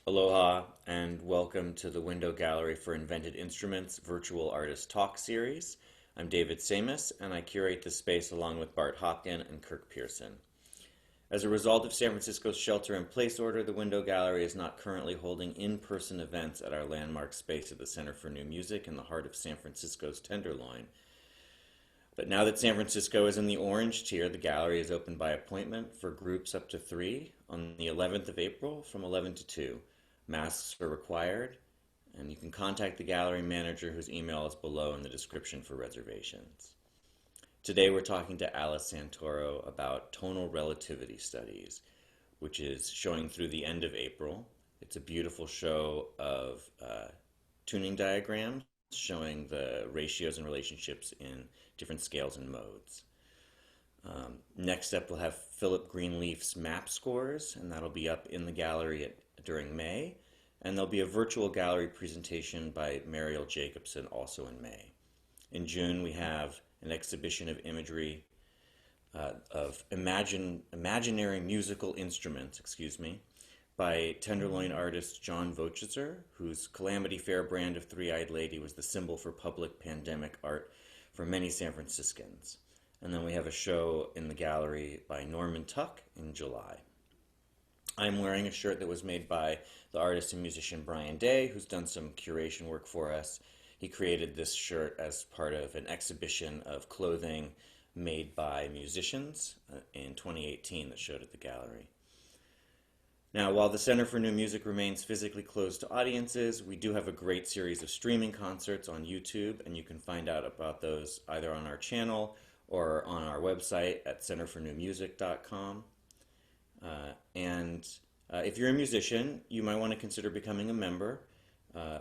Aloha and welcome to the Window Gallery for Invented Instruments Virtual Artist Talk Series. I'm David Samus and I curate the space along with Bart Hopkin and Kirk Pearson. As a result of San Francisco's shelter-in-place order, the Window Gallery is not currently holding in-person events at our landmark space at the Center for New Music in the heart of San Francisco's Tenderloin. But now that San Francisco is in the orange tier, the gallery is open by appointment for groups up to 3 on the 11th of April from 11 to 2. Masks are required, and you can contact the gallery manager whose email is below in the description for reservations. Today we're talking to Alyce Santoro about Tonal Relativity Studies, which is showing through the end of April. It's a beautiful show of tuning diagrams showing the ratios and relationships in different scales and modes. Next up, we'll have Philip Greenleaf's map scores, and that'll be up in the gallery during May. And there'll be a virtual gallery presentation by Mariel Jacobson also in May. In June, we have an exhibition of imagery of imaginary musical instruments, by Tenderloin artist John Vochizer, whose Calamity Fair brand of Three-Eyed Lady was the symbol for public pandemic art for many San Franciscans. And then we have a show in the gallery by Norman Tuck in July. I'm wearing a shirt that was made by the artist and musician Brian Day, who's done some curation work for us. He created this shirt as part of an exhibition of clothing made by musicians in 2018 that showed at the gallery. Now, while the Center for New Music remains physically closed to audiences, we do have a great series of streaming concerts on YouTube, and you can find out about those either on our channel or on our website at centerfornewmusic.com. If you're a musician, you might want to consider becoming a member.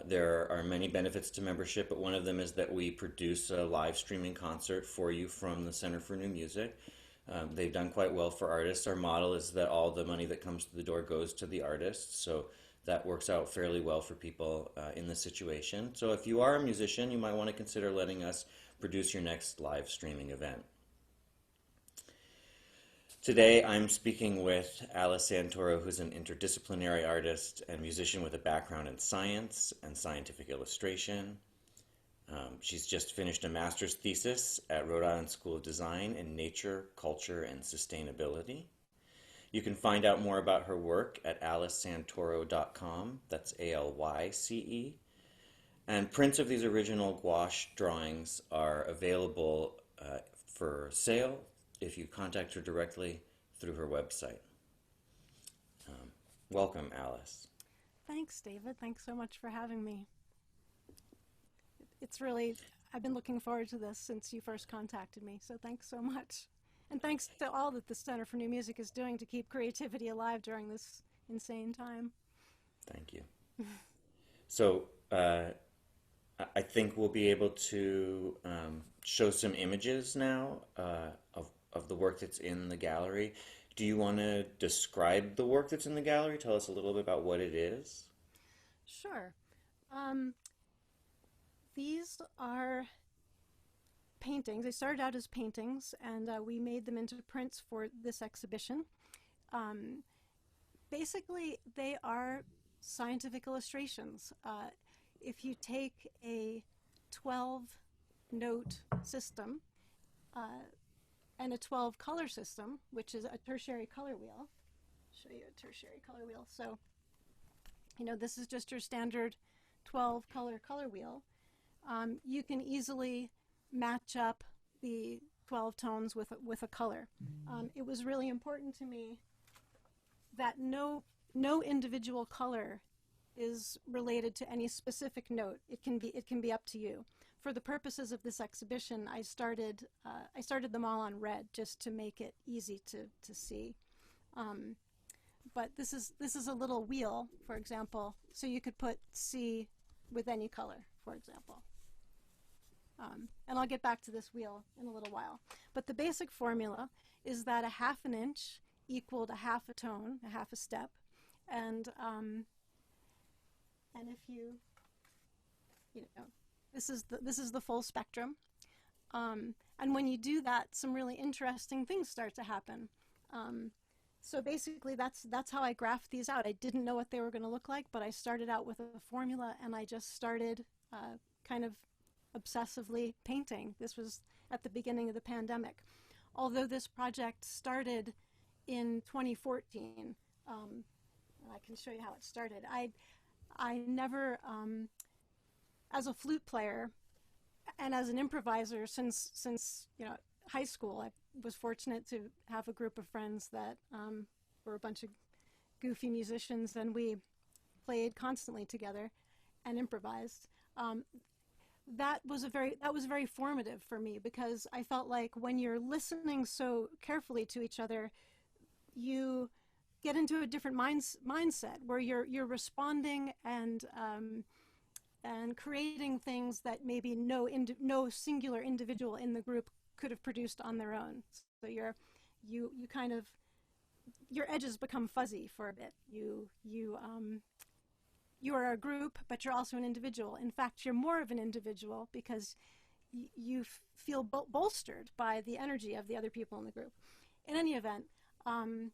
There are many benefits to membership, but one of them is that we produce a live streaming concert for you from the Center for New Music. They've done quite well for artists. Our model is that all the money that comes to the door goes to the artists, so that works out fairly well for people in this situation. So if you are a musician, you might want to consider letting us produce your next live streaming event. Today I'm speaking with Alyce Santoro, who's an interdisciplinary artist and musician with a background in science and scientific illustration. She's just finished a master's thesis at Rhode Island School of Design in Nature, Culture, and Sustainability. You can find out more about her work at alycesantoro.com. That's ALYCE. And prints of these original gouache drawings are available for sale if you contact her directly through her website. Welcome, Alyce. Thanks, David. Thanks so much for having me. It's really, I've been looking forward to this since you first contacted me, so thanks so much. And thanks to all that the Center for New Music is doing to keep creativity alive during this insane time. Thank you. So I think we'll be able to show some images now of the work that's in the gallery. Do you want to describe the work that's in the gallery? Tell us a little bit about what it is. Sure. These are paintings. They started out as paintings, and we made them into prints for this exhibition. Basically, they are scientific illustrations. If you take a 12-note system and a 12-color system, which is a tertiary color wheel, I'll show you a tertiary color wheel. So, this is just your standard 12-color color wheel. You can easily match up the 12 tones with a color. It was really important to me that no individual color is related to any specific note. It can be up to you. For the purposes of this exhibition, I started them all on red just to make it easy to see. But this is a little wheel, for example, so you could put C with any color, for example. And I'll get back to this wheel in a little while. But the basic formula is that a half an inch equaled a half a tone, a half a step, and if you this is the full spectrum. And when you do that, some really interesting things start to happen. So basically, that's how I graphed these out. I didn't know what they were going to look like, but I started out with a formula, and I just started kind of obsessively painting. This was at the beginning of the pandemic. Although this project started in 2014, I can show you how it started. I never, as a flute player and as an improviser, since high school, I was fortunate to have a group of friends that were a bunch of goofy musicians, and we played constantly together and improvised. That was very formative for me, because I felt like when you're listening so carefully to each other, you get into a different mindset where you're responding and creating things that maybe no singular individual in the group could have produced on their own. So you kind of, your edges become fuzzy for a bit. You are a group, but you're also an individual. In fact, you're more of an individual because you feel bolstered by the energy of the other people in the group. In any event, when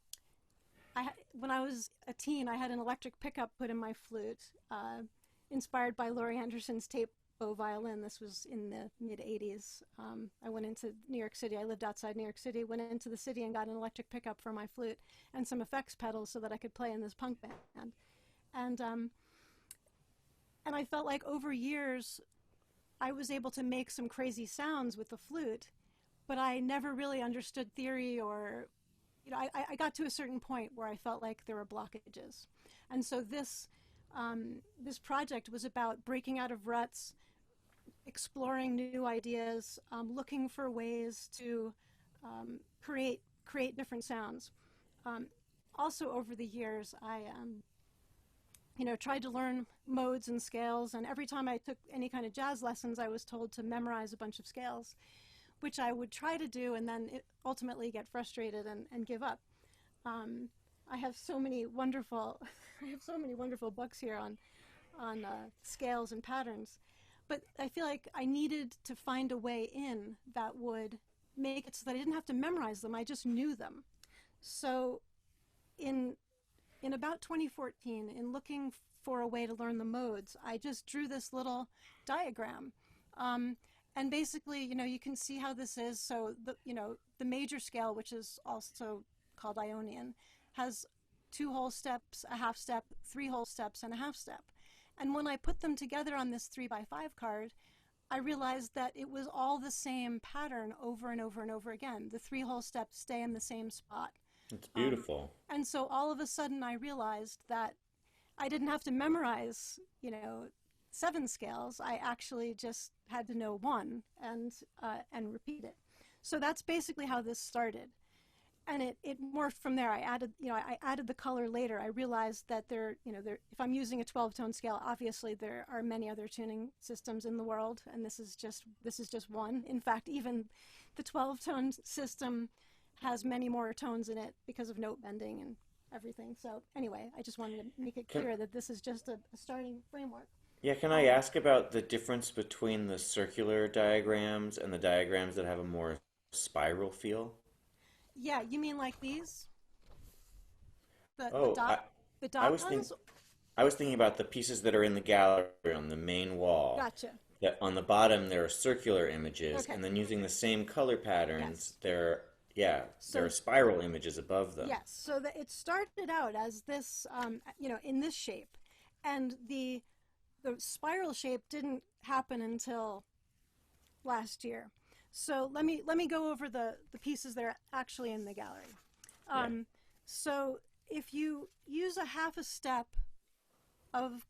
I was a teen, I had an electric pickup put in my flute, inspired by Laurie Anderson's tape violin. This was in the mid-'80s. I went into New York City. I lived outside New York City, went into the city and got an electric pickup for my flute and some effects pedals so that I could play in this punk band. And I felt like over years, I was able to make some crazy sounds with the flute, but I never really understood theory, or, I got to a certain point where I felt like there were blockages. And so this project was about breaking out of ruts, exploring new ideas, looking for ways to create different sounds. Also, over the years, I tried to learn modes and scales, and every time I took any kind of jazz lessons, I was told to memorize a bunch of scales, which I would try to do and then ultimately get frustrated and give up. I have so many wonderful books here on scales and patterns, but I feel like I needed to find a way in that would make it so that I didn't have to memorize them. I just knew them. So in about 2014, in looking for a way to learn the modes, I just drew this little diagram. And basically, you can see how this is. So the major scale, which is also called Ionian, has 2 whole steps, a half step, 3 whole steps, and a half step. And when I put them together on this 3x5 card, I realized that it was all the same pattern over and over and over again. The 3 whole steps stay in the same spot. It's beautiful. And so all of a sudden I realized that I didn't have to memorize, 7 scales. I actually just had to know 1 and repeat it. So that's basically how this started. And it morphed from there. I added the color later. I realized that if I'm using a 12-tone scale, obviously there are many other tuning systems in the world, and this is just one. In fact, even the 12-tone system has many more tones in it because of note bending and everything. So anyway, I just wanted to make it clear that this is just a starting framework. Yeah, can I ask about the difference between the circular diagrams and the diagrams that have a more spiral feel? Yeah, you mean like these? The Oh, dot the I dot was think ones? I was thinking about the pieces that are in the gallery on the main wall. Gotcha. That on the bottom there are circular images, Okay. and then using the same color patterns, Yes. there are So spiral images above them. yes, so that it started out as this, in this shape, and the spiral shape didn't happen until last year. So let me go over the pieces that are actually in the gallery. Yeah. So if you use a half a step of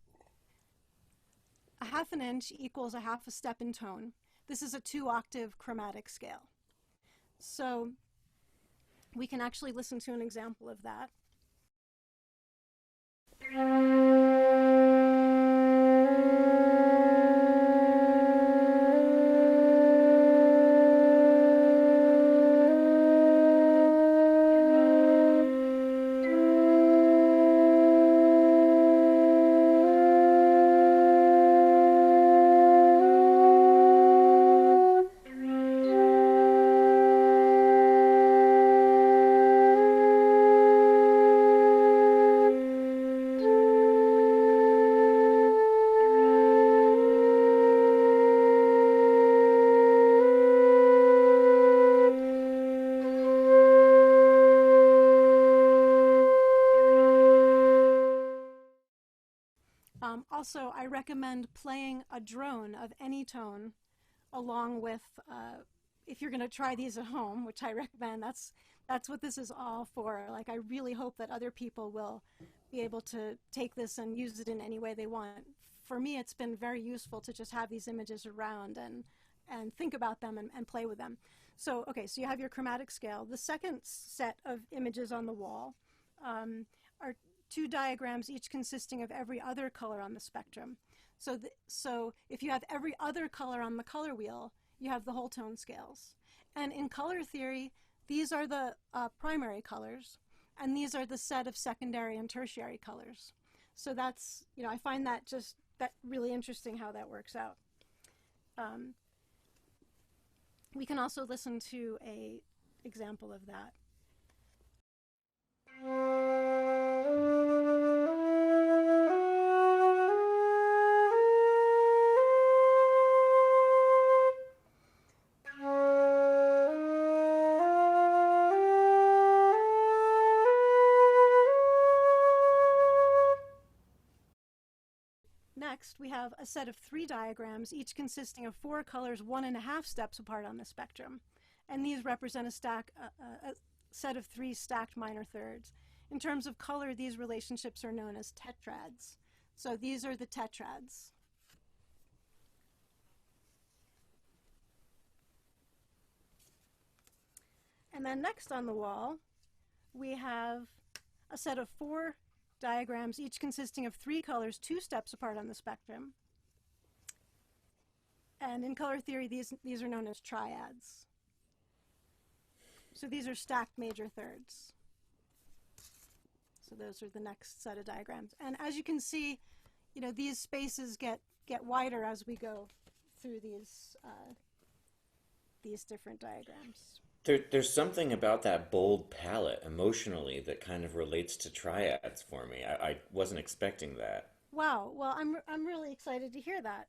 a half an inch equals a half a step in tone. This is a 2-octave chromatic scale. So we can actually listen to an example of that. Also, I recommend playing a drone of any tone along with, if you're going to try these at home, which I recommend, that's what this is all for. Like, I really hope that other people will be able to take this and use it in any way they want. For me, it's been very useful to just have these images around and think about them and play with them. So, okay, so you have your chromatic scale. The second set of images on the wall are two diagrams, each consisting of every other color on the spectrum. So if you have every other color on the color wheel, you have the whole tone scales. And in color theory, these are the primary colors, and these are the set of secondary and tertiary colors. So that's, I find that really interesting how that works out. We can also listen to an example of that. Next, we have a set of 3 diagrams, each consisting of 4 colors 1.5 steps apart on the spectrum. And these represent a set of 3 stacked minor thirds. In terms of color, these relationships are known as tetrads. So these are the tetrads. And then next on the wall, we have a set of 4 diagrams, each consisting of 3 colors 2 steps apart on the spectrum. And in color theory, these are known as triads. So these are stacked major thirds. So those are the next set of diagrams. And as you can see, these spaces get wider as we go through these different diagrams. There's something about that bold palette emotionally that kind of relates to triads for me. I wasn't expecting that. Wow. Well, I'm really excited to hear that.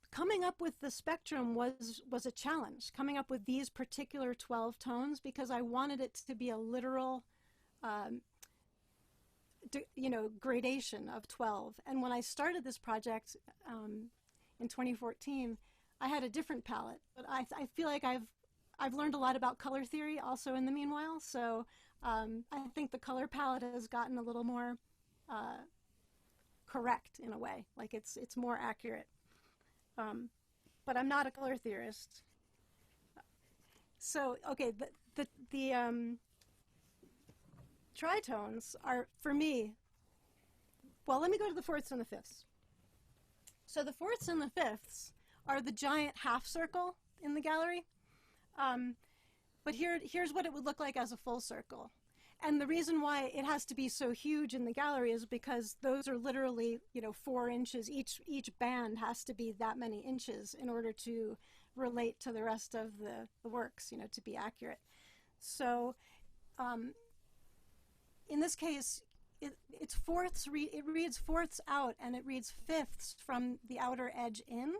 Coming up with the spectrum was a challenge. Coming up with these particular 12 tones, because I wanted it to be a literal, gradation of 12. And when I started this project in 2014, I had a different palette. But I feel like I've learned a lot about color theory also in the meanwhile, so I think the color palette has gotten a little more correct in a way, like it's more accurate. But I'm not a color theorist. So, okay, the tritones are, for me, well, let me go to the fourths and the fifths. So the fourths and the fifths are the giant half circle in the gallery. But here's what it would look like as a full circle. And the reason why it has to be so huge in the gallery is because those are literally, 4 inches. Each band has to be that many inches in order to relate to the rest of the works, to be accurate. So in this case, it's fourths. It reads fourths out, and it reads fifths from the outer edge in.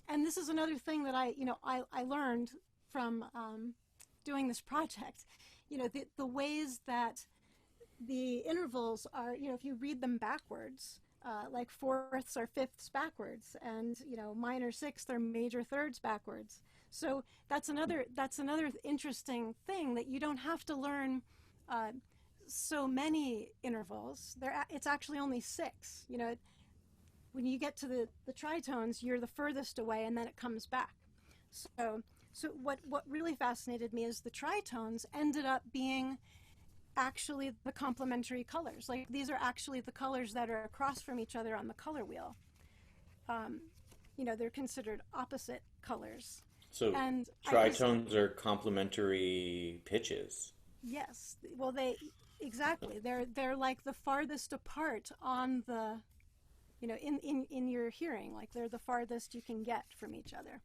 And this is another thing that I learned from doing this project. The ways that the intervals are, if you read them backwards, like fourths are fifths backwards, and minor sixths are major thirds backwards. So that's another interesting thing, that you don't have to learn so many intervals. It's actually only 6. When you get to the tritones, you're the furthest away, and then it comes back. So what really fascinated me is the tritones ended up being actually the complementary colors. Like, these are actually the colors that are across from each other on the color wheel. They're considered opposite colors. So and tritones are complementary pitches. Yes. Well, exactly. They're like the farthest apart on the, in your hearing. Like, they're the farthest you can get from each other.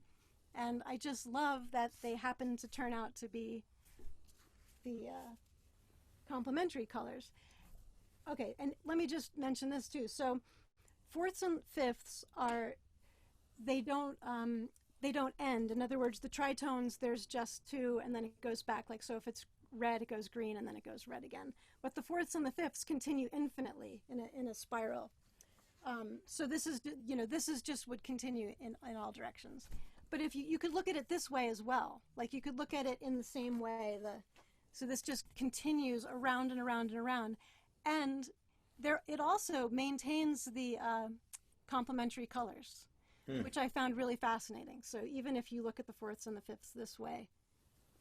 And I just love that they happen to turn out to be the complementary colors. Okay, and let me just mention this too. So fourths and fifths they don't end. In other words, the tritones, there's just 2, and then it goes back. Like, so if it's red, it goes green, and then it goes red again. But the fourths and the fifths continue infinitely in a spiral. So this is, this is just would continue in all directions. But if you could look at it this way as well, like you could look at it in the same way. So this just continues around and around and around, and it also maintains the complementary colors, which I found really fascinating. So even if you look at the fourths and the fifths this way,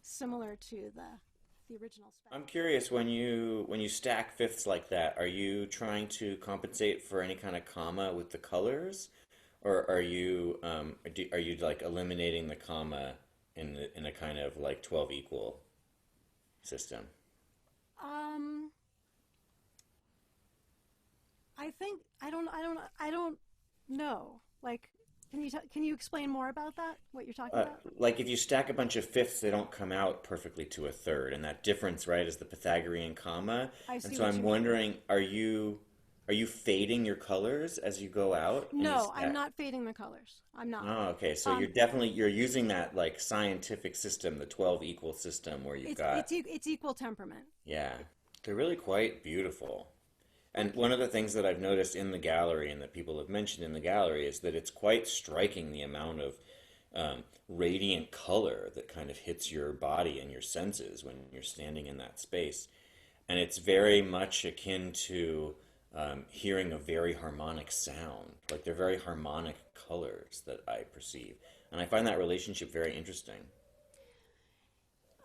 similar to the original spectrum. I'm curious, when you stack fifths like that, are you trying to compensate for any kind of comma with the colors, or are you like eliminating the comma in a kind of like 12 equal system? Um, I think I don't know. Like, can you explain more about that? What you're talking about? Like if you stack a bunch of fifths, they don't come out perfectly to a third, and that difference, right, is the Pythagorean comma. I And see so what I'm you mean. wondering, are you fading your colors as you go out when you No, I'm stack? not fading the colors. I'm not. Oh, okay. So Um, you're using that like scientific system, the 12 equal system where you've got, it's equal temperament. yeah, they're really quite beautiful. And Thank one you. of the things that I've noticed in the gallery and that people have mentioned in the gallery is that it's quite striking the amount of radiant color that kind of hits your body and your senses when you're standing in that space. And it's very much akin to hearing a very harmonic sound. Like they're very harmonic colors that I perceive. And I find that relationship very interesting.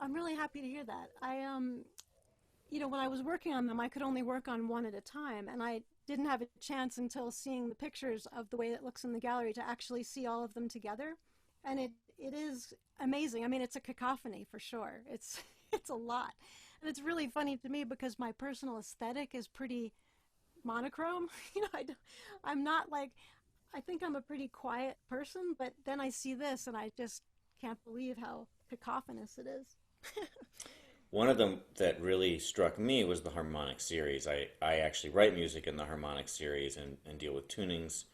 I'm really happy to hear that. When I was working on them, I could only work on one at a time, and I didn't have a chance until seeing the pictures of the way it looks in the gallery to actually see all of them together. And it is amazing. I mean, it's a cacophony for sure. It's it's a lot. And it's really funny to me because my personal aesthetic is pretty monochrome. I'm not like, I think I'm a pretty quiet person, but then I see this and I just can't believe how cacophonous it is. One of them that really struck me was the harmonic series. I actually write music in the harmonic series and deal with tunings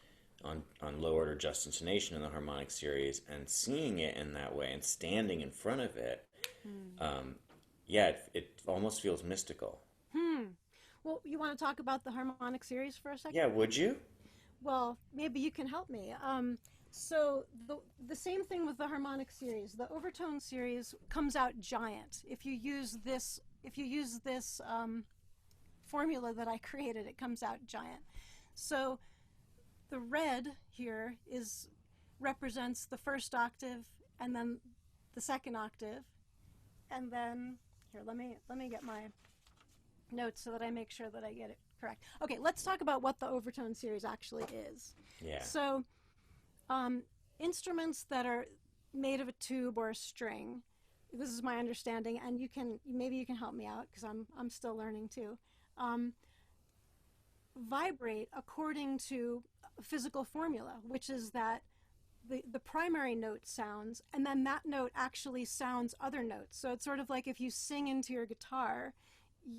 on low order just intonation in the harmonic series, and seeing it in that way and standing in front of it, Hmm. yeah, it almost feels mystical. Hmm. Well, you want to talk about the harmonic series for a second? Yeah, would you? Well, maybe you can help me. So the same thing with the harmonic series. The overtone series comes out giant. If you use this formula that I created, it comes out giant. So the red here is represents the first octave, and then the second octave, and then here let me get my notes so that I make sure that I get it correct. Okay, let's talk about what the overtone series actually is. Yeah. So, um, instruments that are made of a tube or a string, this is my understanding, and maybe you can help me out because I'm still learning too. Um, Vibrate according to a physical formula, which is that the primary note sounds, and then that note actually sounds other notes. So it's sort of like if you sing into your guitar,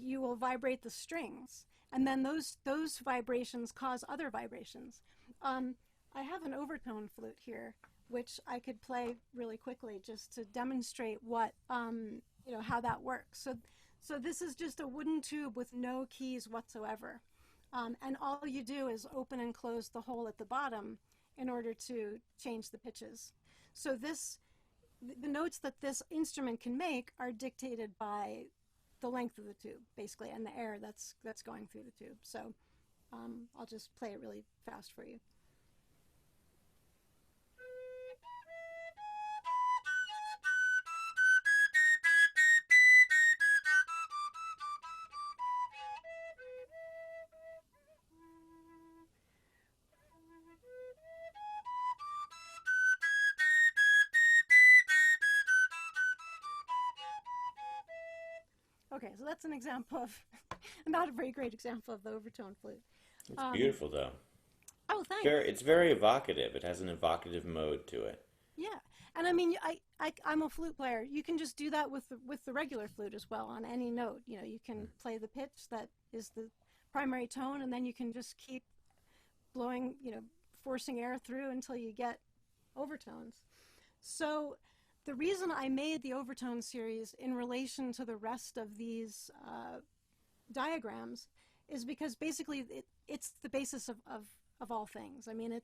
you will vibrate the strings, and then those vibrations cause other vibrations. Um, I have an overtone flute here, which I could play really quickly just to demonstrate how that works. So this is just a wooden tube with no keys whatsoever. And all you do is open and close the hole at the bottom in order to change the pitches. So the notes that this instrument can make are dictated by the length of the tube, basically, and the air that's going through the tube. So I'll just play it really fast for you. Okay, so that's an example of, not a very great example of the overtone flute. It's Um, beautiful though. oh, Very, thanks. it's very evocative. It has an evocative mode to it. Yeah, and I mean, I'm a flute player. You can just do that with the regular flute as well on any note. You can play the pitch that is the primary tone, and then you can just keep blowing, forcing air through until you get overtones. So the reason I made the overtone series in relation to the rest of these diagrams is because basically it's the basis of of all things. I mean,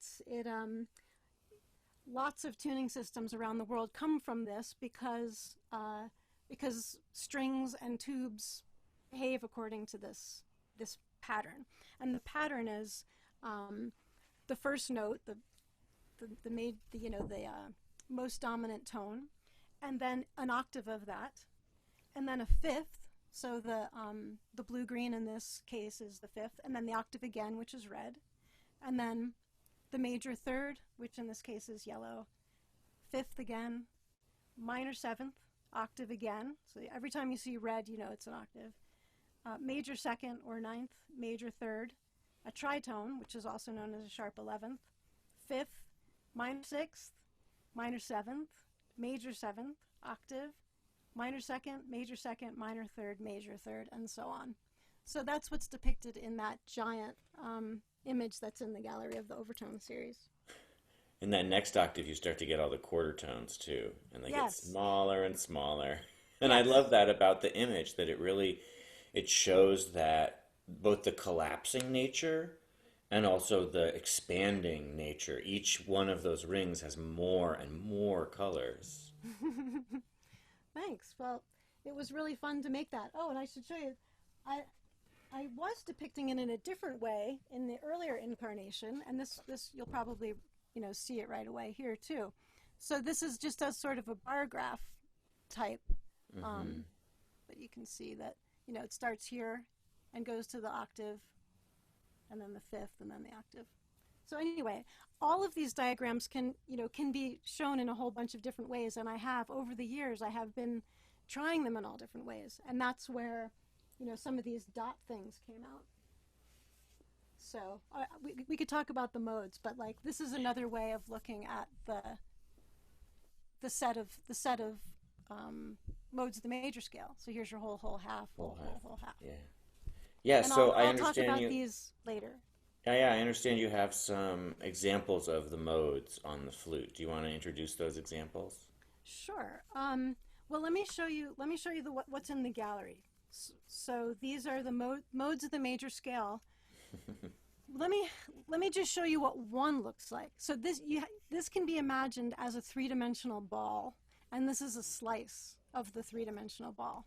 lots of tuning systems around the world come from this because strings and tubes behave according to this pattern, and the pattern is the first note, the most dominant tone, and then an octave of that, and then a fifth. So the blue-green in this case is the fifth, and then the octave again, which is red, and then the major third, which in this case is yellow, fifth again, minor seventh, octave again. So every time you see red, you know it's an octave. Major second or ninth, major third, a tritone, which is also known as a sharp 11th, fifth, minor sixth, minor seventh, major seventh, octave, minor second, minor third, major third, and so on. So that's what's depicted in that giant image that's in the gallery of the overtone series. In that next octave, you start to get all the quarter tones too, and they get smaller and smaller. And I love that about the image, that it shows that both the collapsing nature and also the expanding nature. Each one of those rings has more and more colors. Thanks. Well, it was really fun to make that. Oh, and I should show you, I was depicting it in a different way in the earlier incarnation, and this you'll probably see it right away here too. So this is just a sort of a bar graph type, but you can see that it starts here and goes to the octave, and then the fifth, and then the octave. So anyway, all of these diagrams can be shown in a whole bunch of different ways, and over the years I have been trying them in all different ways, and that's where some of these dot things came out. So we could talk about the modes, but this is another way of looking at the set of modes of the major scale. So here's your whole half, whole half. Yeah. Yeah. And So I'll I understand talk about these later. Yeah, I understand you have some examples of the modes on the flute. Do you want to introduce those examples? Sure. Well, let me show you what's in the gallery. So these are the modes of the major scale. Let me just show you what one looks like. So this can be imagined as a three-dimensional ball, and this is a slice of the three-dimensional ball.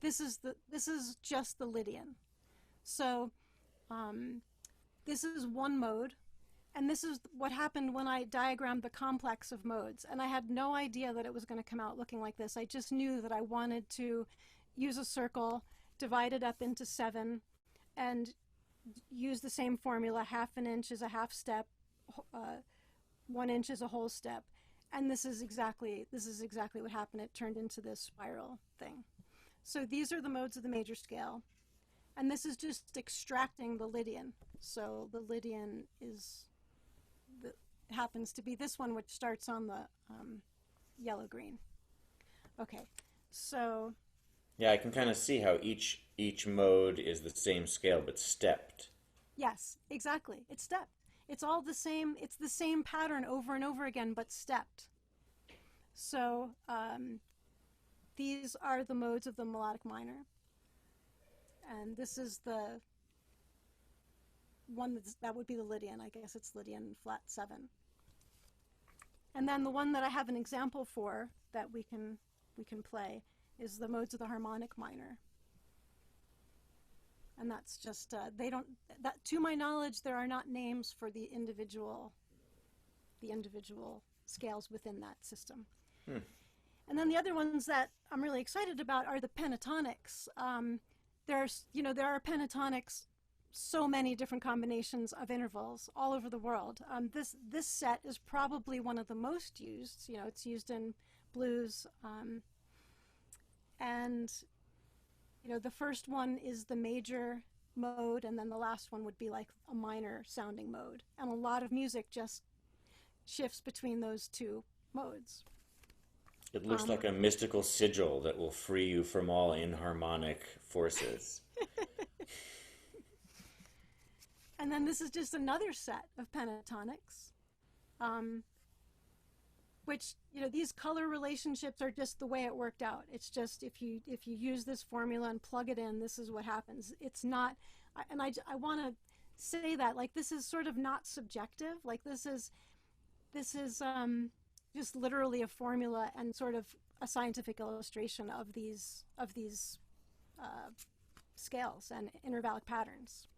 This is just the Lydian. So this is one mode, and this is what happened when I diagrammed the complex of modes. And I had no idea that it was going to come out looking like this. I just knew that I wanted to use a circle, divide it up into 7, and use the same formula. Half an inch is a half step, 1 inch is a whole step. And this is exactly what happened. It turned into this spiral thing. So these are the modes of the major scale. And this is just extracting the Lydian. So the Lydian happens to be this one, which starts on the yellow-green. Okay, so... Yeah, I can kind of see how each mode is the same scale, but stepped. Yes, exactly. It's stepped. It's all the same. It's the same pattern over and over again, but stepped. So these are the modes of the melodic minor. And this is the one that would be the Lydian. I guess it's Lydian flat 7. And then the one that I have an example for that we can play is the modes of the harmonic minor. And that's just to my knowledge, there are not names for the individual scales within that system. And then the other ones that I'm really excited about are the pentatonics. There are pentatonics, so many different combinations of intervals all over the world. This set is probably one of the most used. It's used in blues, and the first one is the major mode, and then the last one would be like a minor sounding mode. And a lot of music just shifts between those two modes. It looks like a mystical sigil that will free you from all inharmonic forces. And then this is just another set of pentatonics, which, these color relationships are just the way it worked out. It's just if you use this formula and plug it in, this is what happens. It's not, and I want to say that, like, this is sort of not subjective. Like, this is just literally a formula and sort of a scientific illustration of these uh, scales and intervallic patterns.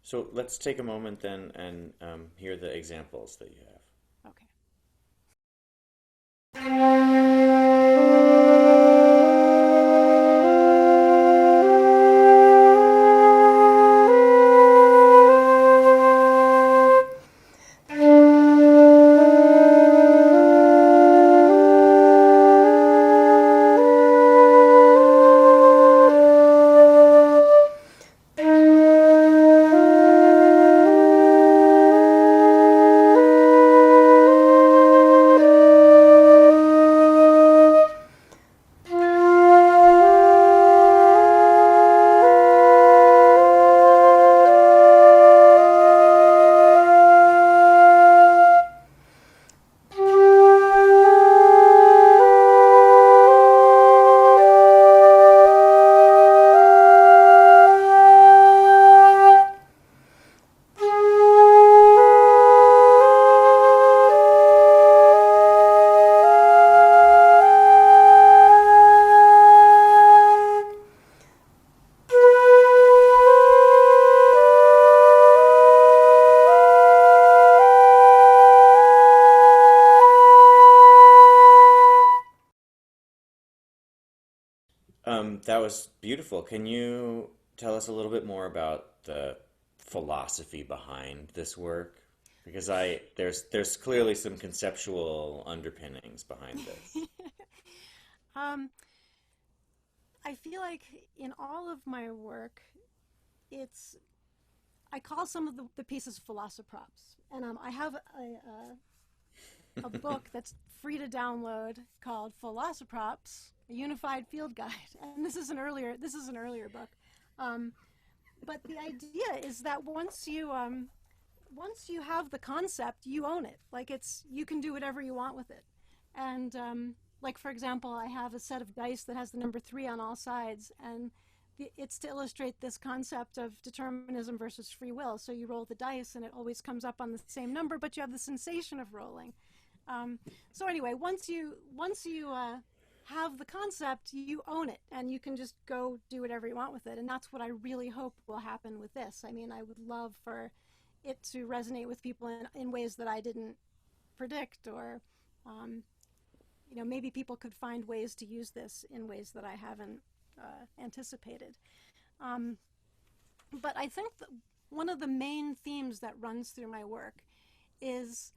So let's take a moment then and hear the examples that you have. Okay. That was beautiful. Can you tell us a little bit more about the philosophy behind this work? Because there's clearly some conceptual underpinnings behind this. um, I feel like in all of my work, it's I call some of the pieces philosophops, and I have a book that's free to download called Philosophops, a Unified Field Guide, and this is an earlier book, um, but the idea is that once you have the concept, you own it. Like, you can do whatever you want with it, and like, for example, I have a set of dice that has the number 3 on all sides, and it's to illustrate this concept of determinism versus free will. So you roll the dice and it always comes up on the same number, but you have the sensation of rolling. So anyway, once you have the concept, you own it, and you can just go do whatever you want with it. And that's what I really hope will happen with this. I mean, I would love for it to resonate with people in ways that I didn't predict, or maybe people could find ways to use this in ways that I haven't anticipated. Um, but I think that one of the main themes that runs through my work is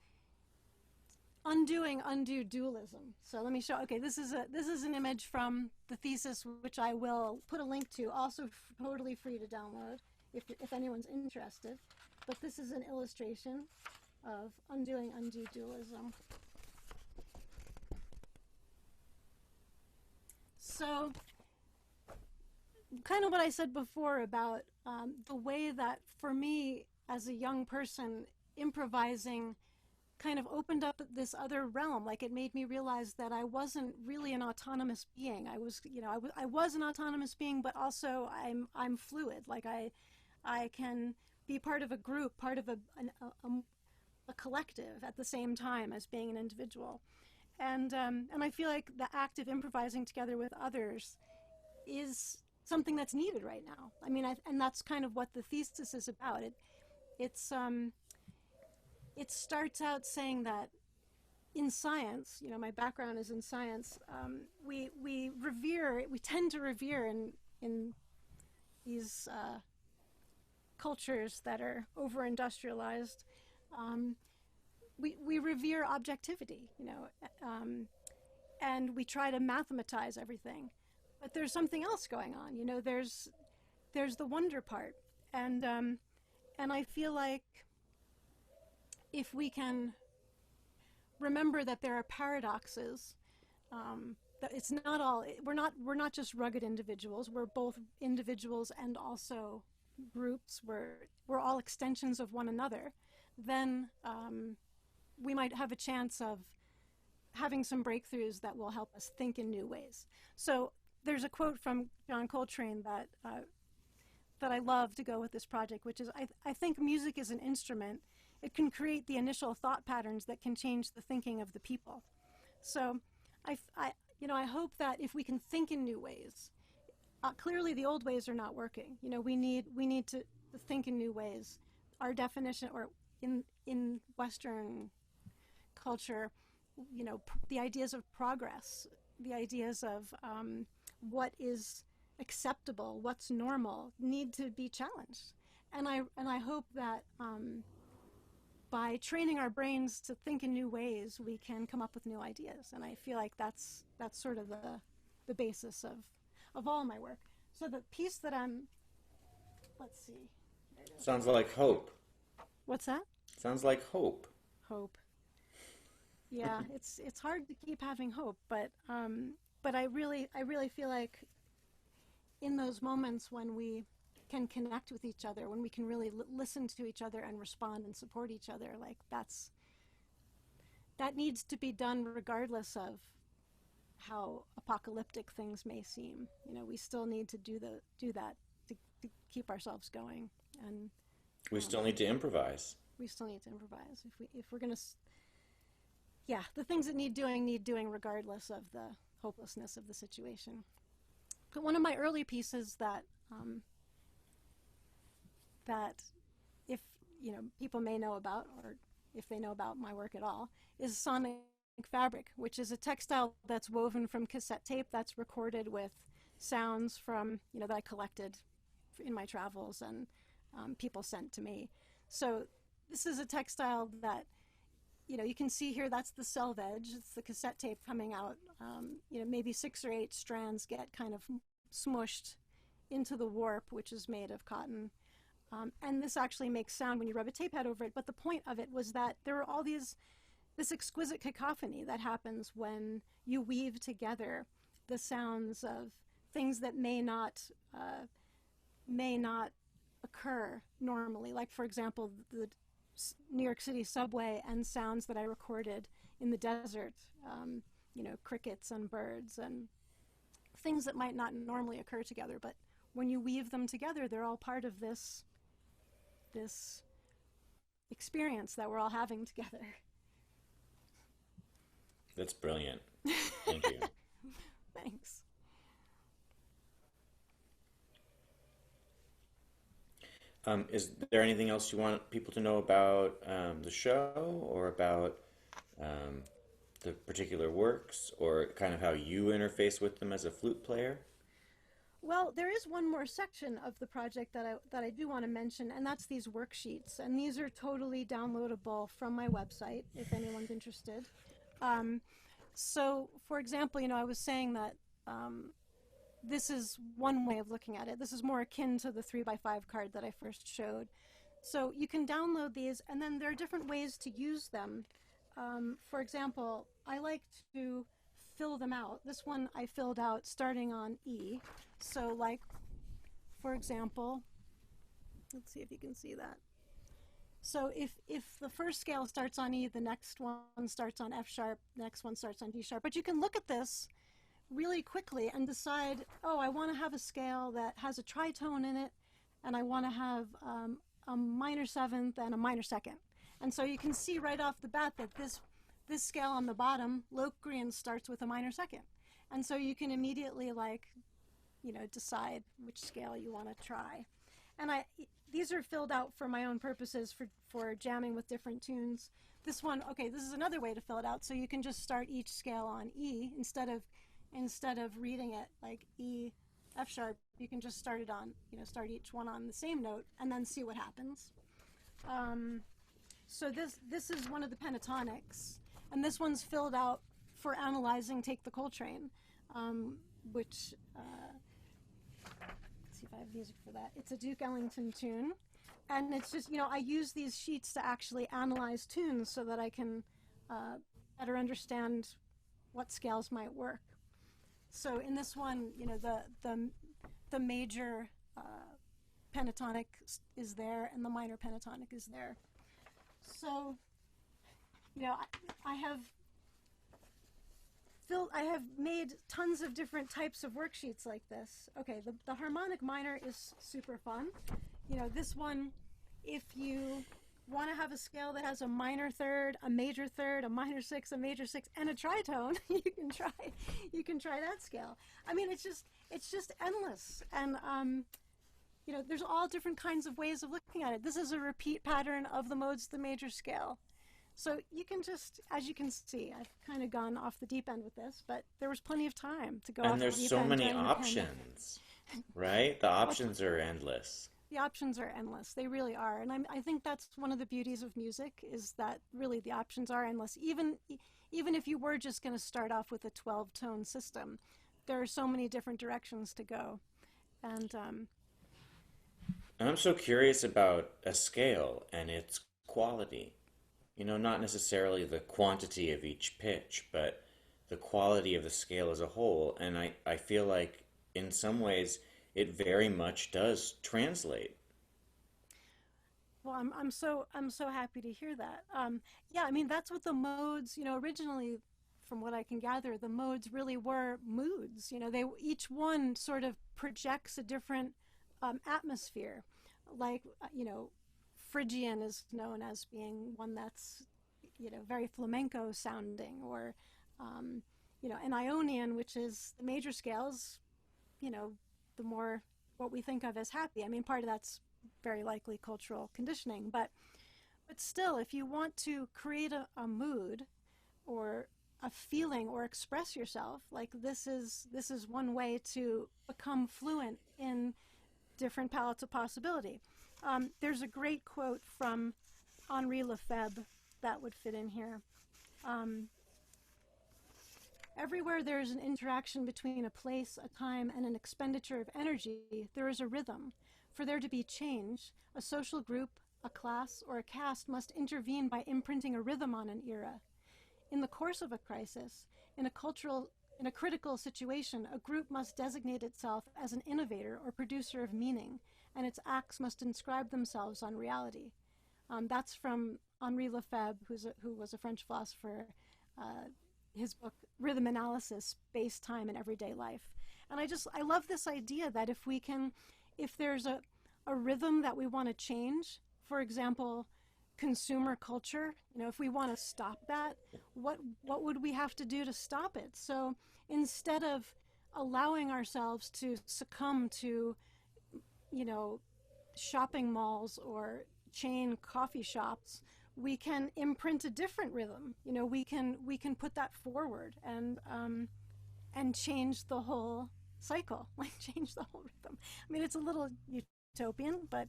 undoing undue dualism. So let me show. Okay, this is an image from the thesis, which I will put a link to, also totally free to download if anyone's interested. But this is an illustration of undoing undue dualism. So, kind of what I said before about the way that, for me, as a young person, improvising kind of opened up this other realm. Like, it made me realize that I wasn't really an autonomous being. I was an autonomous being, but also I'm fluid. Like, I can be part of a group, part of a collective at the same time as being an individual. And I feel like the act of improvising together with others is something that's needed right now. I mean, and that's kind of what the thesis is about. It starts out saying that in science, my background is in science. We tend to revere in these cultures that are over-industrialized. We revere objectivity, and we try to mathematize everything. But there's something else going on. There's the wonder part, and I feel like if we can remember that there are paradoxes, that it's not all we're not just rugged individuals. We're both individuals and also groups. We're all extensions of one another. Then we might have a chance of having some breakthroughs that will help us think in new ways. So there's a quote from John Coltrane that that I love to go with this project, which is I think music is an instrument. It can create the initial thought patterns that can change the thinking of the people. So I hope that if we can think in new ways, clearly the old ways are not working. We need to think in new ways. Our definition, or in Western culture, the ideas of progress, the ideas of what is acceptable, what's normal, need to be challenged. And I hope that by training our brains to think in new ways, we can come up with new ideas. And I feel like that's sort of the basis of all my work. So the piece that let's see. Sounds like hope. What's that? Sounds like hope. Hope. Yeah, it's hard to keep having hope, but I really feel like in those moments when we can connect with each other, when we can really listen to each other and respond and support each other, like that needs to be done regardless of how apocalyptic things may seem. We still need to do that to keep ourselves going, and we still need to improvise. We still need to improvise if we're gonna. Yeah, the things that need doing regardless of the hopelessness of the situation. But one of my early pieces that if people may know about, or if they know about my work at all, is sonic fabric, which is a textile that's woven from cassette tape that's recorded with sounds from that I collected in my travels and people sent to me. So this is a textile that you can see here, that's the selvage. It's the cassette tape coming out. Maybe 6 or 8 strands get kind of smushed into the warp, which is made of cotton. And this actually makes sound when you rub a tape head over it. But the point of it was that there are all this exquisite cacophony that happens when you weave together the sounds of things that may not occur normally. Like, for example, the New York City subway and sounds that I recorded in the desert, crickets and birds and things that might not normally occur together. But when you weave them together, they're all part of this experience that we're all having together. That's brilliant. Thank you. Thanks. Is there anything else you want people to know about the show, or about the particular works, or kind of how you interface with them as a flute player? Well, there is one more section of the project that I do want to mention, and that's these worksheets. And these are totally downloadable from my website if anyone's interested. So, for example, I was saying that this is one way of looking at it. This is more akin to the 3x5 card that I first showed. So you can download these, and then there are different ways to use them. For example, I like to fill them out. This one I filled out starting on E. So, like, for example, let's see if you can see that. So if the first scale starts on E, the next one starts on F sharp, the next one starts on D sharp. But you can look at this really quickly and decide, oh, I want to have a scale that has a tritone in it, and I want to have a minor seventh and a minor second. And so you can see right off the bat that this scale on the bottom, Locrian, starts with a minor second. And so you can immediately, decide which scale you want to try. And these are filled out for my own purposes for jamming with different tunes. This one, okay, this is another way to fill it out. So you can just start each scale on E instead of reading it like E, F sharp. You can just start it on, start each one on the same note and then see what happens. So this is one of the Pentatonics, and this one's filled out for analyzing Take the Coltrane, which let's see if I have music for that. It's a Duke Ellington tune, and it's just I use these sheets to actually analyze tunes so that I can better understand what scales might work. So in this one, the major pentatonic is there, and the minor pentatonic is there. So, I have I have made tons of different types of worksheets like this. Okay, the harmonic minor is super fun. You know, this one, if you want to have a scale that has a minor third, a major third, a minor sixth, a major sixth, and a tritone, you can try that scale. I mean, it's just endless, and you know, there's all different kinds of ways of looking at it. This is a repeat pattern of the modes of the major scale. So you can just, as you can see, I've kind of gone off the deep end with this, but there was plenty of time to go off And the there's deep so end. many options, right? The options are endless. The options are endless. They really are. And I think that's one of the beauties of music, is that really the options are endless. Even if you were just going to start off with a 12-tone system, there are so many different directions to go. And And I'm so curious about a scale and its quality. You know, not necessarily the quantity of each pitch, but the quality of the scale as a whole. And I feel like in some ways it very much does translate. well, I'm so happy to hear that. Yeah, I mean that's what the modes, you know, originally, from what I can gather, the modes really were moods. You know, they each one sort of projects a different atmosphere. Like you know, Phrygian is known as being one that's, you know, very flamenco sounding, or you know, an Ionian, which is the major scales, you know, the more what we think of as happy. I mean, part of that's very likely cultural conditioning, but still, if you want to create a mood or a feeling or express yourself, like this is one way to become fluent in different palettes of possibility. There's a great quote from Henri Lefebvre that would fit in here. Um, Everywhere there is an interaction between a place, a time, and an expenditure of energy, there is a rhythm. For there to be change, a social group, a class, or a caste must intervene by imprinting a rhythm on an era. In the course of a crisis, in a critical situation, a group must designate itself as an innovator or producer of meaning, and its acts must inscribe themselves on reality. That's from Henri Lefebvre, who was a French philosopher. Uh, his book Rhythm Analysis, Space, Time, and Everyday Life. And I love this idea that if there's a rhythm that we want to change, for example, consumer culture, you know, if we want to stop that, what would we have to do to stop it? So instead of allowing ourselves to succumb to, you know, shopping malls or chain coffee shops, we can imprint a different rhythm. You know, we can put that forward and change the whole cycle, like change the whole rhythm. I mean, it's a little utopian, but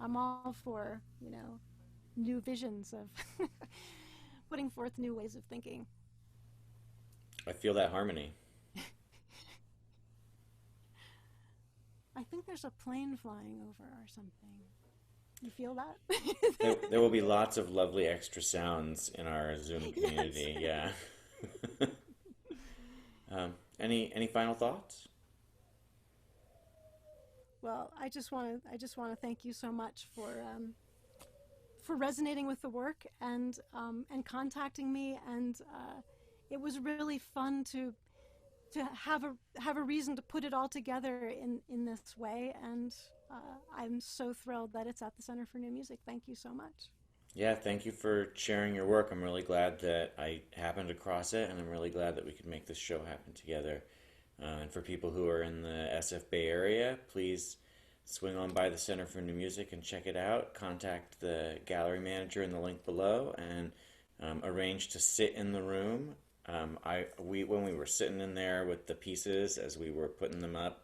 I'm all for, you know, new visions of putting forth new ways of thinking. I feel that harmony. I think there's a plane flying over or something. You feel that? There will be lots of lovely extra sounds in our Zoom Yes. community. Yeah. Any final thoughts? Well, I just want to thank you so much for resonating with the work and contacting me, and it was really fun to have a reason to put it all together in this way, and I'm so thrilled that it's at the Center for New Music. Thank you so much. Yeah, thank you for sharing your work. I'm really glad that I happened across it, and I'm really glad that we could make this show happen together. And for people who are in the SF Bay Area, please swing on by the Center for New Music and check it out. Contact the gallery manager in the link below and arrange to sit in the room. When we were sitting in there with the pieces as we were putting them up,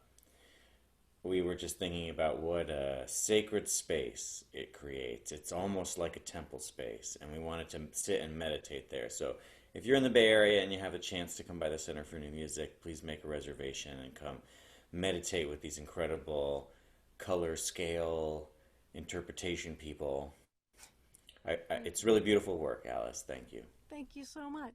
we were just thinking about what a sacred space it creates. It's almost like a temple space, and we wanted to sit and meditate there. So if you're in the Bay Area and you have a chance to come by the Center for New Music, please make a reservation and come meditate with these incredible color scale interpretation people. It's really beautiful work, Alyce. Thank you. Thank you so much.